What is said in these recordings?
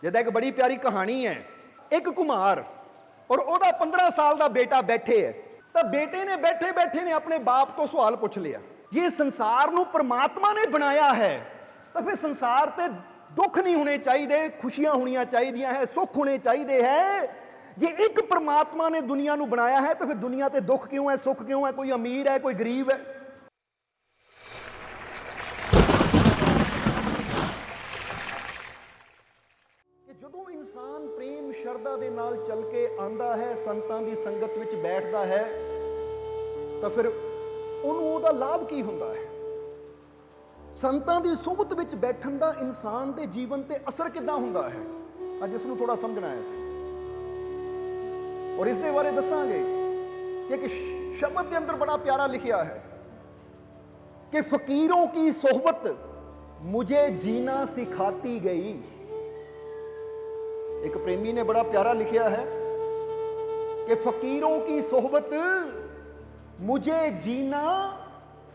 जिहदा एक बड़ी प्यारी कहानी है। एक कुम्हार और ओहदा 15 साल का बेटा बैठे है, तो बेटे ने बैठे बैठे ने अपने बाप तो सवाल पूछ लिया, जे संसार नूं परमात्मा ने बनाया है तो फिर संसार ते दुख नहीं होने चाहिए, खुशियां होनी चाहिए है, सुख होने चाहिए है। जे एक परमात्मा ने दुनिया नूं बनाया है तो फिर दुनिया ते दुख क्यों है, सुख क्यों है, कोई अमीर है, कोई गरीब है। ਜਦੋਂ इंसान प्रेम शरदा ਦੇ ਨਾਲ ਚੱਲ ਕੇ ਆਂਦਾ ਹੈ, ਸੰਤਾਂ ਦੀ ਸੰਗਤ ਵਿੱਚ ਬੈਠਦਾ ਹੈ, ਤਾਂ ਫਿਰ ਉਹਨੂੰ ਉਹਦਾ ਲਾਭ ਕੀ ਹੁੰਦਾ ਹੈ? ਸੰਤਾਂ ਦੀ ਸੁਹਬਤ ਵਿੱਚ ਬੈਠਣ ਦਾ ਇਨਸਾਨ ਦੇ ਜੀਵਨ ਤੇ ਅਸਰ ਕਿੱਦਾਂ ਹੁੰਦਾ ਹੈ? ਅੱਜ ਇਸ ਨੂੰ ਥੋੜਾ ਸਮਝਣਾ ਹੈ ਅਸੀਂ, ਔਰ ਇਸ ਦੇ ਬਾਰੇ ਦੱਸਾਂਗੇ ਕਿ ਇੱਕ ਸ਼ਬਦ ਦੇ ਅੰਦਰ ਬੜਾ ਪਿਆਰਾ ਲਿਖਿਆ ਹੈ ਕਿ ਫਕੀरों की सोहबत मुझे जीना सिखाती गई। एक प्रेमी ने बड़ा प्यारा लिखा है कि फकीरों की सोहबत मुझे जीना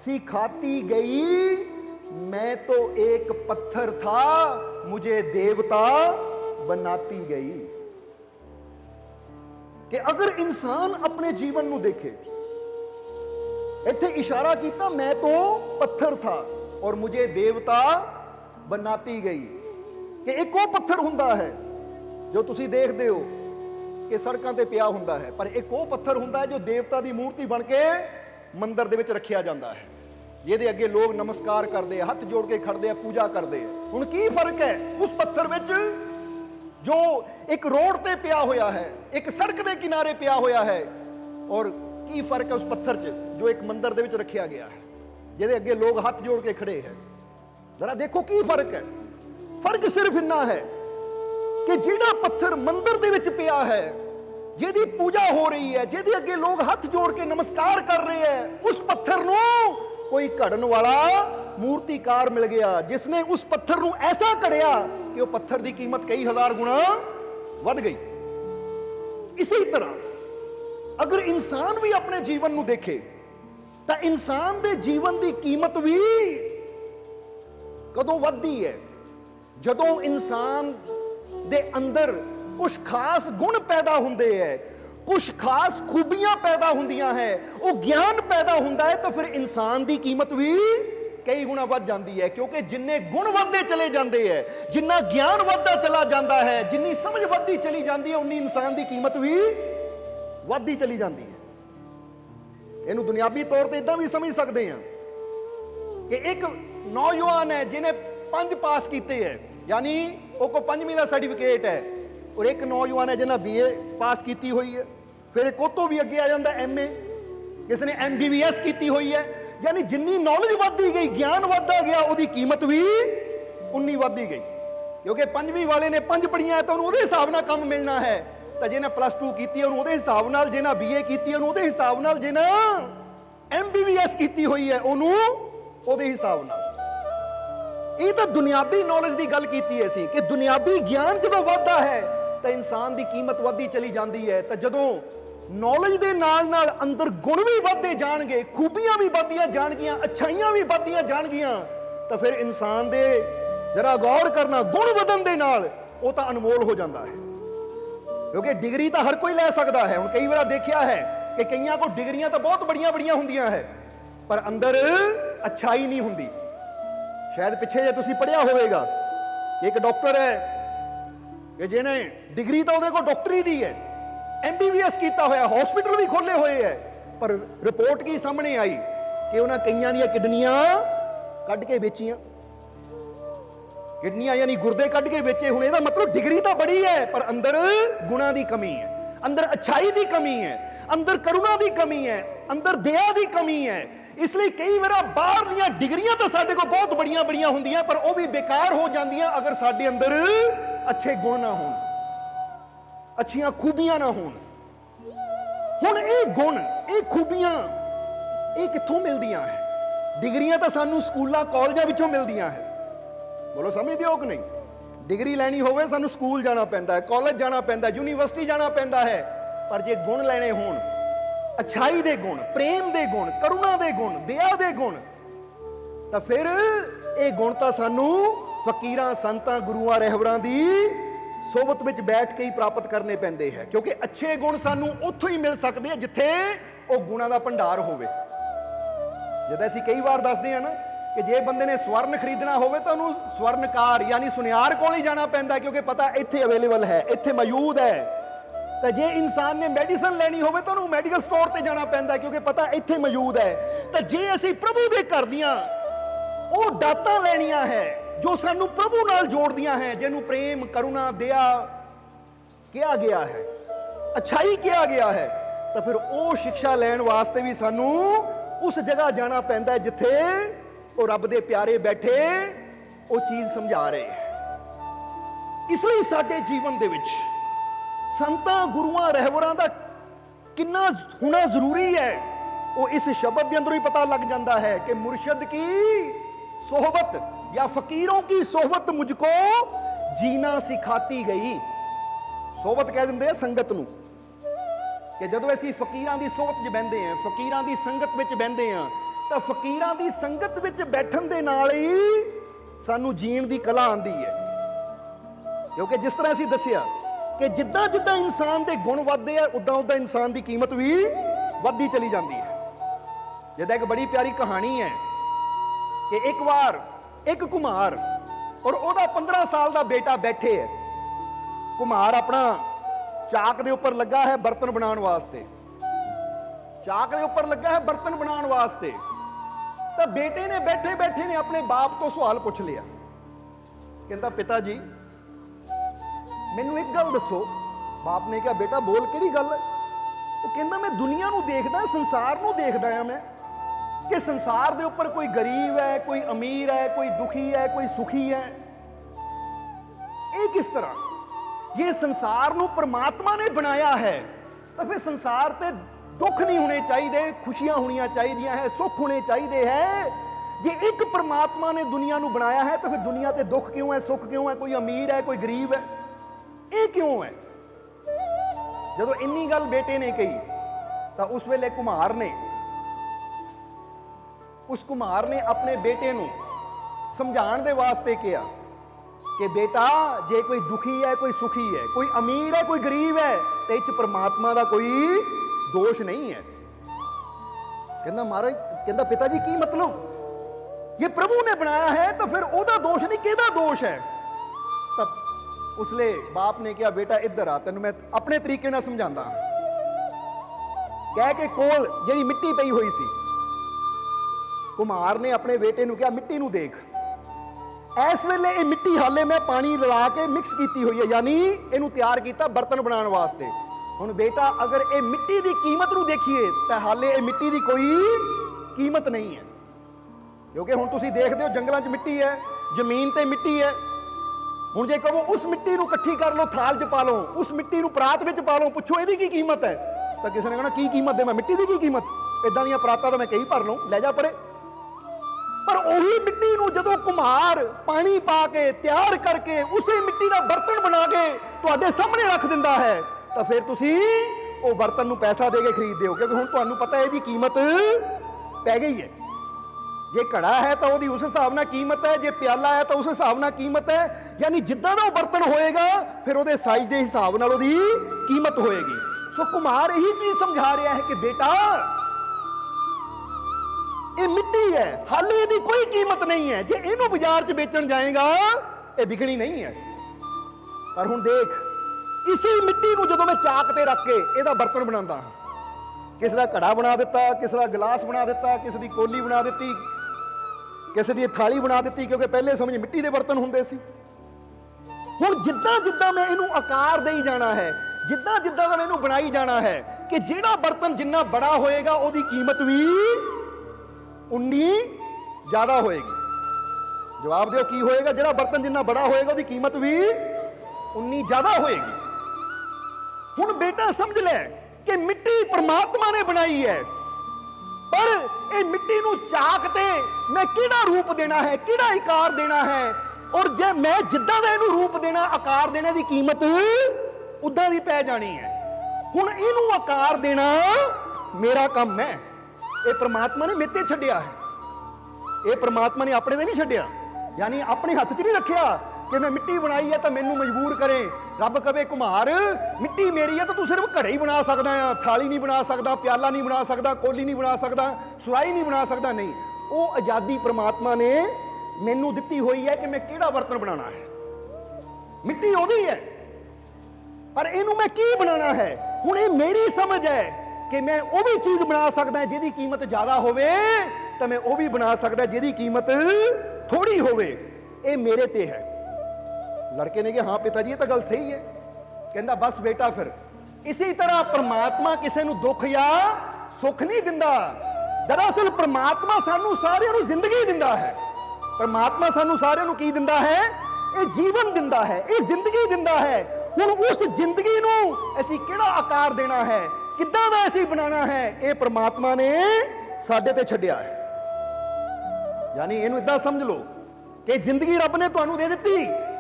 सिखाती गई, मैं तो एक पत्थर था मुझे देवता बनाती गई। कि अगर इंसान अपने जीवन को देखे, इत्थे इशारा किया मैं तो पत्थर था और मुझे देवता बनाती गई, कि एक वो पत्थर हुंदा है जो तुसी देखते हो कि सड़कों पर पिया हुंदा है, पर एक वो पत्थर हुंदा है जो देवता की मूर्ति बन के मंदिर दे विच रखिया जाता है, जिहदे अगे लोग नमस्कार करते हैं, हथ जोड़ के खड़ते हैं, पूजा करते हैं। हुण की फर्क है उस पत्थर विच जो एक रोड ते पिया होया है, एक सड़क के किनारे पिया होया है, और की फर्क है उस पत्थर च जो एक मंदिर दे विच रखिया गया है, जिहदे अगे लोग हथ जोड़ के खड़े हैं। जरा देखो की फर्क है। फर्क सिर्फ इन्ना है कि जिहड़ा पत्थर मंदिर दे विच पिया है, जिहदी पूजा हो रही है, जिहदे अगे लोग हथ जोड़ के नमस्कार कर रहे हैं, उस पत्थर नूं कोई घड़न वाला मूर्तिकार मिल गया जिसने उस पत्थर नूं ऐसा घड़िया कि वह पत्थर की कीमत कई हजार गुना वध गई। इसी तरह अगर इंसान भी अपने जीवन नूं देखे तो इंसान दे जीवन की कीमत भी कदों वधदी है जदों इंसान दे अंदर कुछ खास गुण पैदा हुंदे है, कुछ खास खूबियां पैदा हुंदियां है, वो ज्ञान पैदा हुंदा है, तो फिर इंसान की कीमत भी कई गुना वध जाती है। क्योंकि जिन्ने गुण वधदे चले जाते हैं, जिन्ना ज्ञान वधदा चला जाता है, जिन्नी समझ वधदी चली जाती है, उन्नी इंसान की कीमत भी वधदी चली जाती है। इहनूं दुनियावी तौर पर इदां भी समझ सकते हैं कि एक नौजवान है जिन्हें 5 पास किए है, यानी वो को 5वीं का सर्टिफिकेट है, और एक नौजवान है जिन्हें BA पास की हुई है, फिर एक तो भी अगे आ जाता MA, किसी ने MBBS की हुई है। यानी जिन्नी नॉलेज बढ़ती गई, ज्ञान बढ़ता गया, उसकी कीमत भी उन्नी बढ़ती गई। क्योंकि 5वीं वाले ने 5 पढ़िया है तो उन्होंने हिसाब नाल काम मिलना है, तो जिन्हें +2 की उन्होंने हिसाब नाल, जिन्हें BA की उन्होंने हिसाब नाल, जिन्हें MBBS की हुई है उन्होंने हिसाब नाल। ये तो दुनियावी नॉलेज की गल की है सी कि दुनियावी ज्ञान जो बढ़ता है तो इंसान की कीमत बढ़ती चली जाती है। तो जदों नॉलेज के नाल नाल अंदर गुण भी बढ़ते जाएंगे, खूबियां भी बढ़दियां जाएगियां, अच्छाइयां भी बढ़दियां जाएगियां, तो फिर इंसान दे जरा गौर करना, गुण बढ़न दे नाल वो तो अनमोल हो जाता है। क्योंकि डिग्री तो हर कोई ले सकता है। हुण कई बार देखा है कि कईयां को डिग्रियां तो बहुत बड़ियां बड़ियां हुंदियां है, पर अंदर अच्छाई नहीं हुंदी। शायद पिछे जे तुसी पढ़िया होगा, एक डॉक्टर है कि जिन्हें डिग्री तो वो डॉक्टरी दी है, MBBS किया होया, हॉस्पिटल भी खोले हुए है, पर रिपोर्ट की सामने आई कि उन्हें कईयां दी किडनियां कढ़ के बेचियां, किडनियां यानी गुर्दे कढ़ के बेचे। हुण इहदा मतलब डिग्री तो बड़ी है पर अंदर गुणा की कमी है, अंदर अच्छाई की कमी है, अंदर करुणा की कमी है, अंदर दया की कमी है। इसलिए कई बार बाहर दी डिग्रियां तो साडे को बहुत बड़ियां बड़ियां हुंदियां, पर वो भी बेकार हो जांदियां अगर साडे अंदर अच्छे गुण ना होण, अच्छियां खूबियां ना होण। हुण ये गुण, ये खूबियां ये कित्थों मिलदियां है? डिग्रियां तो सानू स्कूलां कॉलेजां विचों मिलदियां है। बोलो समझदे हो कि नहीं? डिग्री लैनी होवे सानू स्कूल जाना पैंदा है, कॉलेज जाना पैंदा है, यूनीवर्सिटी जाना पैंदा है, पर जे गुण लैणे होण, अच्छाई दे गुण, प्रेम दे गुण, करुणा दे गुण, दया दे गुण, तो फिर ये गुण तो सानू फकीरां, संतां, गुरुआं, रहबरां दी ਸੋਬਤ ਵਿੱਚ ਬੈਠ ਕੇ ਹੀ ਪ੍ਰਾਪਤ ਕਰਨੇ ਪੈਂਦੇ ਹੈ, ਕਿਉਂਕਿ ਅੱਛੇ ਗੁਣ ਸਾਨੂੰ ਉੱਥੋਂ ਹੀ ਮਿਲ ਸਕਦੇ ਆ ਜਿੱਥੇ ਉਹ ਗੁਣਾਂ ਦਾ ਭੰਡਾਰ ਹੋਵੇ। ਜਦ ਅਸੀਂ ਕਈ ਵਾਰ ਦੱਸਦੇ ਆ ਨਾ ਕਿ ਜੇ ਬੰਦੇ ਨੇ ਸਵਰਨ ਖਰੀਦਣਾ ਹੋਵੇ ਤਾਂ ਉਹਨੂੰ ਸਵਰਨਕਾਰ ਯਾਨੀ ਸੁਨਿਆਰ ਕੋਲ ਹੀ ਜਾਣਾ ਪੈਂਦਾ, ਕਿਉਂਕਿ ਪਤਾ ਇੱਥੇ ਅਵੇਲੇਬਲ ਹੈ, ਇੱਥੇ ਮੌਜੂਦ ਹੈ। ਤਾਂ ਜੇ ਇਨਸਾਨ ਨੇ ਮੈਡੀਸਨ ਲੈਣੀ ਹੋਵੇ ਤਾਂ ਉਹਨੂੰ ਮੈਡੀਕਲ ਸਟੋਰ ਤੇ ਜਾਣਾ ਪੈਂਦਾ, ਕਿਉਂਕਿ ਪਤਾ ਇੱਥੇ ਮੌਜੂਦ ਹੈ। ਤਾਂ ਜੇ ਅਸੀਂ ਪ੍ਰਭੂ ਦੇ ਘਰ ਦੀਆਂ ਉਹ ਦਾਤਾਂ ਲੈਣੀਆਂ ਹੈ ਜੋ ਸਾਨੂੰ ਪ੍ਰਭੂ ਨਾਲ ਜੋੜਦੀਆਂ ਹੈ, ਜਿਹਨੂੰ ਪ੍ਰੇਮ, ਕਰੁਣਾ, ਦਇਆ ਕਿਹਾ ਗਿਆ ਹੈ, ਅੱਛਾਈ ਕਿਹਾ ਗਿਆ ਹੈ, ਤਾਂ ਫਿਰ ਉਹ ਸਿੱਖਿਆ ਲੈਣ ਵਾਸਤੇ ਵੀ ਸਾਨੂੰ ਉਸ ਜਗ੍ਹਾ ਜਾਣਾ ਪੈਂਦਾ ਹੈ ਜਿੱਥੇ ਉਹ ਰੱਬ ਦੇ ਪਿਆਰੇ ਬੈਠੇ ਉਹ ਚੀਜ਼ ਸਮਝਾ ਰਹੇ ਹੈ। ਇਸ ਲਈ ਸਾਡੇ ਜੀਵਨ ਦੇ ਵਿੱਚ ਸੰਤਾਂ, ਗੁਰੂਆਂ, ਰਹਿਬਰਾਂ ਦਾ ਕਿੰਨਾ ਹੋਣਾ ਜ਼ਰੂਰੀ ਹੈ, ਉਹ ਇਸ ਸ਼ਬਦ ਦੇ ਅੰਦਰੋਂ ਹੀ ਪਤਾ ਲੱਗ ਜਾਂਦਾ ਹੈ ਕਿ ਮੁਰਸ਼ਦ ਕੀ सोहबत या फकीरों की सोहबत मुझको जीना सिखाती गई। सोहबत कह दिंदे संगत नूं कि जदों असीं फकीरां दी सोहबत च बहिंदे हां, फकीरां दी संगत विच बहिंदे हां, तां फकीरां दी संगत विच बैठण दे नाल ही सानूं जीण दी कला आंदी है। क्योंकि जिस तरह असीं दस्सिया कि जिद्दां जिद्दां इंसान दे गुण वधदे आ उदां उदां इंसान दी कीमत भी वधदी चली जाती है। जिद्दां एक बड़ी प्यारी कहानी है कि एक बार एक कुम्हार और ओदा 15 साल का बेटा बैठे है। कुम्हार अपना चाक दे उपर लगा है बर्तन बनाने वास्ते, चाक दे उपर लगा है बर्तन बनाने वास्ते। तो बेटे ने बैठे बैठे ने अपने बाप तो सवाल पूछ लिया, कहता पिता जी मैनू एक गल दसो। बाप ने कहा बेटा बोल किहड़ी गल है? वो कहता मैं दुनिया नू देखदा, संसार नू देखदा हां मैं कि संसार दे ऊपर कोई गरीब है, कोई अमीर है, कोई दुखी है, कोई सुखी है। ये किस तरह? ये संसार नू परमात्मा ने बनाया है तो फिर संसार ते दुख नहीं होने चाहिए, खुशियां होनी चाहिए है, सुख होने चाहिए है। जे एक परमात्मा ने दुनिया नू बनाया है तो फिर दुनिया ते दुख क्यों है, सुख क्यों है, कोई अमीर है, कोई गरीब है, ये क्यों है? जदों इन्नी गल बेटे ने कही तो उस वेले उस कुम्हार ने अपने बेटे नू समझाने दे वास्ते कहा कि बेटा जे कोई दुखी है, कोई सुखी है, कोई अमीर है, कोई गरीब है, तो इस परमात्मा का कोई दोष नहीं है। कहना महाराज, कहता पिताजी की मतलब? ये प्रभु ने बनाया है तो फिर ओदा दोष नहीं, किहदा दोष है? तब उसले बाप ने कहा बेटा इधर आ, तेन मैं अपने तरीके नाल समझांदा। कह के कोल जिहड़ी मिट्टी पई हुई सी, कुम्हार ने अपने बेटे नू कहा मिट्टी नू देख, इस वेले ये मिट्टी हाले मैं पानी ला के मिक्स की हुई है, यानी इनू तैयार किया बर्तन बनाने वास्ते। हुण बेटा अगर ये मिट्टी की कीमत नू देखिए तो हाले ये मिट्टी की कोई कीमत नहीं है, क्योंकि हुण तुसीं देखदे हो जंगलों च मिट्टी है, जमीन ते मिट्टी है। हुण जे कहो उस मिट्टी नू इकट्ठी कर लो, थाल च पा लो, उस मिट्टी नू परात विच पा लो, पुछो इहदी की कीमत है, तो किसी ने कहना की कीमत दे, मैं मिट्टी की कीमत, इदां दीयां परातां तो मैं कई भर लूं, लै जा परे। पर उही मिट्टी नू जदों कुम्हार पानी पा के तैयार करके उसे मिट्टी का बर्तन बना के तुहाडे सामने रख दिंदा है, तो फिर तुसी वो बर्तन नू पैसा दे के खरीदते हो, क्योंकि हुण तुहानू पता है इसकी कीमत पै गई है। जे घड़ा है तो वो उस हिसाब नाल कीमत है, जे प्याला है तो उस हिसाब नाल कीमत है, यानी जिद्दां दा बर्तन होएगा फिर वो साइज के हिसाब नाल ओहदी कीमत होएगी। सो कुम्हार यही चीज समझा रहा है कि बेटा ये मिट्टी है, हाले इसकी कोई कीमत नहीं है, जे इनू बाजार च बेचण जाएगा ये बिकनी नहीं है। पर हुण देख इसी मिट्टी नू जदों मैं चाक ते रख के इहदा बर्तन बनांदा, किसी का घड़ा बना दिता, किसी का गिलास बना दिता, किसी की कोली बना दी, किसी की थाली बना दी, क्योंकि पहले समझ मिट्टी के बर्तन हुंदे सी। हुण जिद्दां जिद्दां मैं इनू आकार देई जाना है, जिद्दां जिद्दां मैं इनू बनाई जाना है कि जिहड़ा बर्तन जिन्ना बड़ा होएगा उहदी कीमत भी उन्नी ज्यादा होएगी। जवाब दो की होएगा? जिहड़ा बर्तन जिन्ना बड़ा होएगा उहदी कीमत भी उन्नी ज्यादा होएगी। हुण बेटा समझ ले कि मिट्टी परमात्मा ने बनाई है, पर ये मिट्टी नू चाक ते मैं किहड़ा रूप देना है, किहड़ा आकार देना है, और जे मैं जिद्दां दा इहनू रूप देना, आकार देने की कीमत उदां दी पै जानी है। हुण इहनू आकार देना मेरा काम है, ये परमात्मा ने मेरे ते छड्डिया है, ये परमात्मा ने अपने ते नहीं छड्डिया, यानी अपने हथ च नहीं रखिया कि मैं मिट्टी बनाई है तो मैनू मजबूर करे। रब कहे कुम्हार मिट्टी मेरी है तो तू सिर्फ घड़े ही बना सकदा है, थाली नहीं बना सकदा, प्याला नहीं बना सकदा, कोली नहीं बना सकदा, सुराही नहीं बना सकदा। नहीं, वो आज़ादी परमात्मा ने मैनू दिती हुई है कि मैं किहड़ा बर्तन बनाना है। मिट्टी ओदी है पर इनू मैं की बनाना है। हुण ये मेरी समझ है कि मैं वो भी चीज़ बना सकदा जिहदी कीमत ज़्यादा होवे तो मैं वो भी बना सकदा जिहदी कीमत थोड़ी होवे। ये मेरे ते है। लड़के ने कहा हाँ पिता जी ये तो गल सही है। कहता बस बेटा फिर इसी तरह परमात्मा किसी नूं दुख या सुख नहीं दिंदा। दरअसल परमात्मा सानू सारिਆਂ ਨੂੰ जिंदगी दिंदा है। परमात्मा सानू सारिਆਂ ਨੂੰ की दिंदा है? ये जीवन दिंदा है, ये जिंदगी दिंदा है। हुण उस जिंदगी नूं असीं किहड़ा आकार देना है, किद्दां दा असीं बनाना है, ये परमात्मा ने साडे ते छड्डिया है। यानी इहनूं इदां समझ लो कि जिंदगी रब ने तुहानूं दे दित्ती।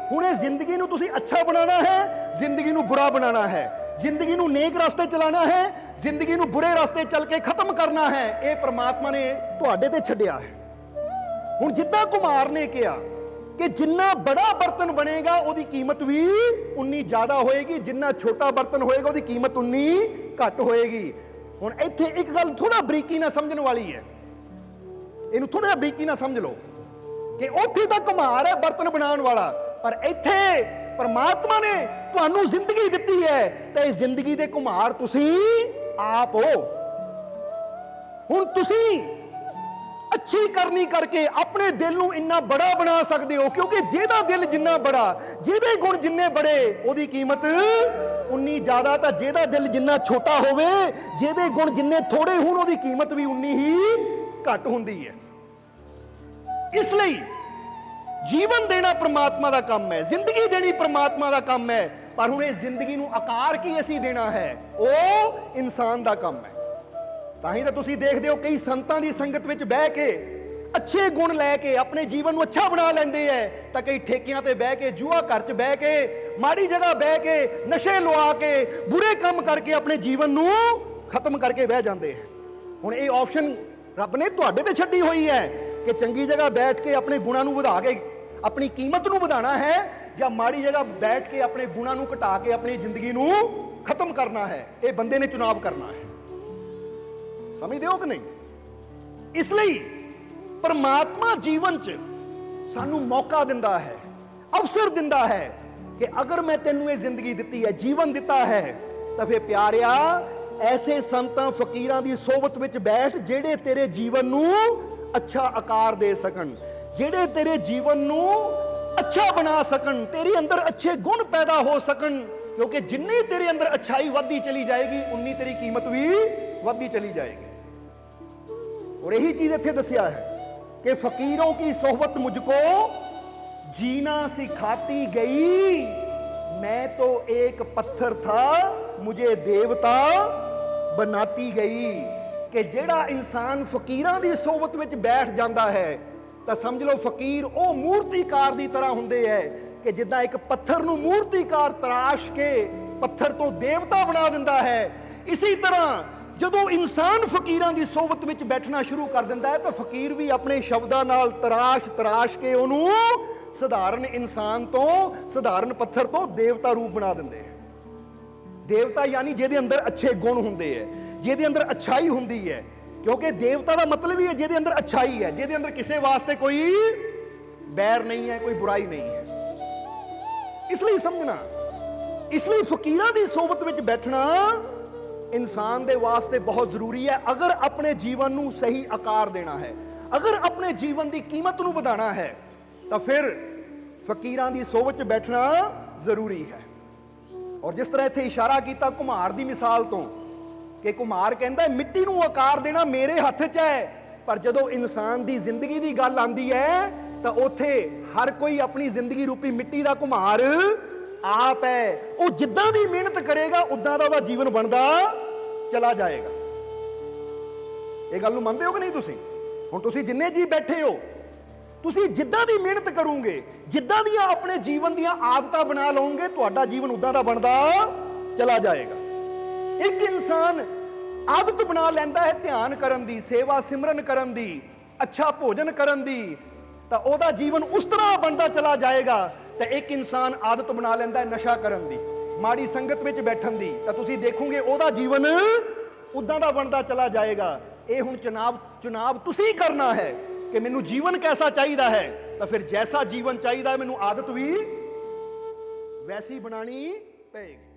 हुण इह जिंदगी नूं तुसीं अच्छा बनाना है, जिंदगी नूं बुरा बनाना है, जिंदगी नूं नेक रास्ते चलाना है, जिंदगी नूं बुरे रास्ते चल के खत्म करना है। ये परमात्मा ने तुहाडे ते छड्डिया है। हुण जिद्दां कुम्हार ने कहा कि जिन्ना बड़ा बर्तन बनेगा उहदी कीमत भी उन्नी ज़्यादा होएगी, जिन्ना छोटा बर्तन होएगा उहदी कीमत उन्नी घट होएगी। हुण इत्थे एक गल थोड़ा बरीकी नाल समझण वाली है, इहनूं थोड़ा बरीकी नाल समझ लो कि उत्थे तां कुम्हार है बर्तन बनाउण वाला, पर इत्थे परमात्मा ने तुहानूं जिंदगी दित्ती है ते इस जिंदगी दे कुम्हार तुसीं आप हो। हुण तुसीं अच्छी करनी करके अपने दिल नूं इन्ना बड़ा बना सकते हो, क्योंकि जिहदा दिल जिन्ना बड़ा, जिहदे गुण जिन्ने बड़े, उहदी कीमत उन्नी ज़्यादा। तो जिहदा दिल जिन्ना छोटा होवे, जिहदे गुण जिन्ने थोड़े होण, उहदी कीमत भी उन्नी ही घट हुंदी है। इसलिए जीवन देना परमात्मा का काम है, जिंदगी देनी परमात्मा का काम है, पर हुण इस जिंदगी नूं आकार की असीं देना है, वो इंसान का काम है। ताही तो तुसीं देखदे हो कई संतां दी संगत विच बह के अच्छे गुण लैके अपने जीवन को अच्छा बना लेंदे है, तो कई ठेकियां ते बह के, जुआ घर च बह के, माड़ी जगह बह के, नशे लवा के, बुरे काम करके अपने जीवन नूं खत्म करके बह जाते हैं। हुण ये ऑप्शन रब ने तुहाडे ते छड्डी हुई है कि चंगी जगह बैठ के अपने गुणां नूं वधा के अपनी कीमत नूं वधाना है, या माड़ी जगह बैठ के अपने गुणां नूं घटा के अपनी जिंदगी नूं खत्म करना है। ये बंदे ने चुनाव करना है। समझदे हो कि नहीं? इसलिए परमात्मा जीवन च सानू मौका दिंदा है, अवसर दिंदा है कि अगर मैं तेनू ये जिंदगी दिती है, जीवन दिता है, तो फिर प्यारिया ऐसे संतां फकीरां दी सोबत विच बैठ जेड़े तेरे जीवन नू अच्छा आकार दे सकन, जेड़े तेरे जीवन नू अच्छा बना सकन, तेरे अंदर अच्छे गुण पैदा हो सकन। क्योंकि जिन्नी तेरे अंदर अच्छाई बढ़ती चली जाएगी, उन्नी तेरी कीमत भी बढ़ती चली जाएगी। और यही चीज इत्थे दसिया है कि फकीरों की सोहबत मुझको जीना सिखाती गई, मैं तो एक पत्थर था मुझे देवता बनाती गई। कि जेड़ा इंसान फकीरां दी सोहबत विच बैठ जाता है तो समझ लो फकीर वो मूर्तिकार की तरह हुंदे है कि जिद्दां एक पत्थर नूं मूर्तिकार तराश के पत्थर तो देवता बना दिंदा है। इसी तरह जदों इंसान फकीरां दी सोहबत विच बैठना शुरू कर दिंदा है तो फकीर भी अपने शब्दां नाल तराश के उहनूं सधारण इंसान तो, सधारण पत्थर तो देवता रूप बना दिंदे हैं। देवता यानी जिहदे अंदर अच्छे गुण हुंदे है, जिहदे अंदर अच्छाई हुंदी है। क्योंकि देवता का मतलब ही है जिहदे अंदर अच्छाई है, जिहदे अंदर किसी वास्ते कोई बैर नहीं है, कोई बुराई नहीं है। इसलिए समझना, इसलिए फकीरां दी सोहबत विच बैठना इंसान दे वास्ते बहुत जरूरी है। अगर अपने जीवन नूं सही आकार देना है, अगर अपने जीवन की कीमत नूं वधाना है, तो फिर फकीरां दी सोहबत विच बैठना जरूरी है। और जिस तरह इत्थे इशारा किया कुम्हार की मिसाल तो कि कुम्हार कहता है मिट्टी नूं आकार देना मेरे हथ च है, पर जदों इंसान की जिंदगी की गल आती है तो उत्थे हर कोई अपनी जिंदगी रूपी मिट्टी का कुम्हार आप है। वो जिद्दां दी मेहनत करेगा उदां दा उहदा जीवन बनदा चला जाएगा। ये गल नूं मनदे हो कि नहीं तुसीं? हुण तुसीं जिन्ने जी बैठे हो, तुसीं जिद्दां दी मेहनत करोगे, जिद्दां दियां अपने जीवन दियां आदतां बना लओगे, तुहाडा जीवन उदां दा बनदा चला जाएगा। एक इंसान आदत बना लैंदा है ध्यान करन दी, सेवा सिमरन करन दी, अच्छा भोजन करन दी, तो उहदा जीवन उस तरह बनता चला जाएगा ਤਾਂ ਇੱਕ ਇਨਸਾਨ ਆਦਤ ਬਣਾ ਲੈਂਦਾ ਹੈ ਨਸ਼ਾ ਕਰਨ ਦੀ, ਮਾੜੀ ਸੰਗਤ ਵਿੱਚ ਬੈਠਣ ਦੀ, ਤਾਂ ਤੁਸੀਂ ਦੇਖੋਗੇ ਉਹਦਾ ਜੀਵਨ ਉਦਾਂ ਦਾ ਬਣਦਾ ਚਲਾ ਜਾਏਗਾ। ਇਹ ਹੁਣ ਚੁਣਾਵ ਤੁਸੀਂ ਕਰਨਾ ਹੈ ਕਿ ਮੈਨੂੰ ਜੀਵਨ ਕੈਸਾ ਚਾਹੀਦਾ ਹੈ, ਤਾਂ ਫਿਰ ਜੈਸਾ ਜੀਵਨ ਚਾਹੀਦਾ ਹੈ ਮੈਨੂੰ ਆਦਤ ਵੀ ਵੈਸੀ ਬਣਾਣੀ ਪਏਗੀ।